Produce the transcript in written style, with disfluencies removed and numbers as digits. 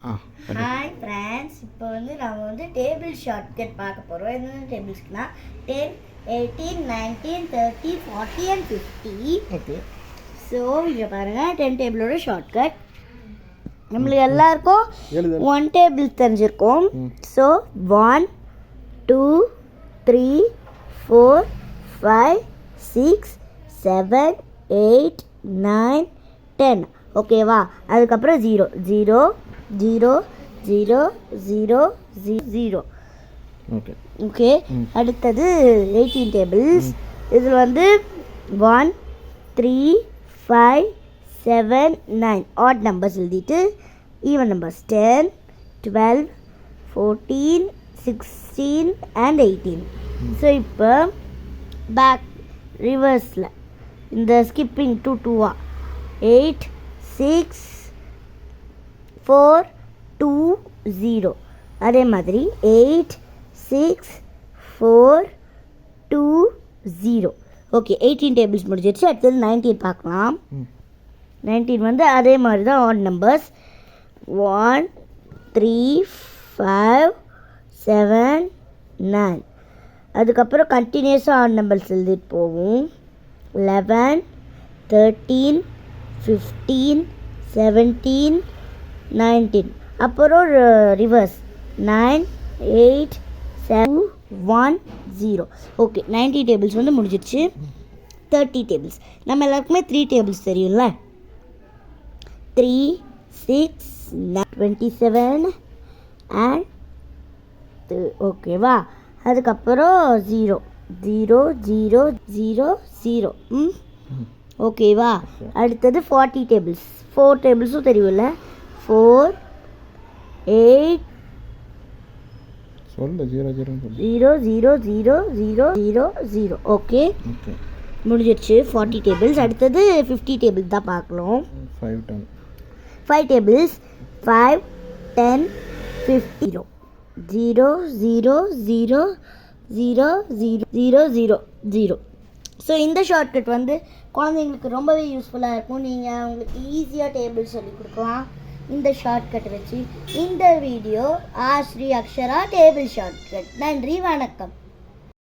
Hi friends, இப்போ நம்ம table shortcut பார்க்க போகிறோம். என்னென்ன டேபிள்ஸ்க்குனா 10, 18, 19, 30, 40 and 50. ஓகே. ஸோ இங்கே பாருங்கள், 10 டேபிளோட ஷார்ட்கட். நம்மளுக்கு எல்லாருக்கும் 1 டேபிள் தெரிஞ்சிருக்கும். ஸோ 1, 2, 3, 4, 5, 6, 7, 8, 9, 10. ஓகேவா? அதுக்கப்புறம் 0, 0, 0, 0, 0, 0. ஓகே. அடுத்தது 18 டேபிள்ஸ். இதில் 1, 3, 5, 7, 9 ஆட் நம்பர்ஸ் எழுதிட்டு ஈவன் நம்பர்ஸ் 10, 12, 14, 16 and 18. ஸோ இப்போ பேக் ரிவர்ஸில் இந்த ஸ்கிப்பிங் 2 2 8, 6, 4, 2, 0. அதே மாதிரி 8, 6, 4, 2, 0. ஓகே, 18 டேபிள்ஸ் முடிஞ்சிடுச்சு. அடுத்தது 19 பார்க்கலாம். 19 அதே மாதிரி தான் ஆட் நம்பர்ஸ் 1, 3, 5, 7, 9. அதுக்கப்புறம் கண்டினியூஸாக ஆட் நம்பர்ஸ் எழுதிட்டு போவோம். 11, 13, 15, 17, 19. அப்புறம் ரிவர்ஸ் 9, 8, 7, 1, 0. ஓகே, 90 டேபிள்ஸ் முடிஞ்சிடுச்சு. 30 டேபிள்ஸ். நம்ம எல்லாருக்குமே 3 டேபிள்ஸ் தெரியும்ல. 3, 6, 27 and ஓகேவா? அதுக்கப்புறம் 0, 0, 0, 0, 0. ஓகேவா? அடுத்தது 40 டேபிள்ஸ். 4 டேபிள்ஸும் தெரியும்ல. 4, 8, 0, 0, 0, 0, 0, 0. ஓகே, முடிஞ்சிடுச்சு 40 டேபிள்ஸ். அடுத்தது 50 டேபிள்ஸ் தான் பார்க்கலாம். 5 டேபிள்ஸ். 5, 10, 50. 0, 0, 0, 0, 0, 0, 0, 0. ஸோ இந்த ஷார்ட்கட் குழந்தைங்களுக்கு ரொம்பவே யூஸ்ஃபுல்லாக இருக்கும். நீங்கள் அவங்களுக்கு ஈஸியாக டேபிள் சொல்லி கொடுக்கலாம் இந்த ஷார்ட்கட் வச்சு. இந்த வீடியோ ஆஸ்ரீ அக்ஷரா டேபிள் ஷார்ட்கட். நன்றி, வணக்கம்.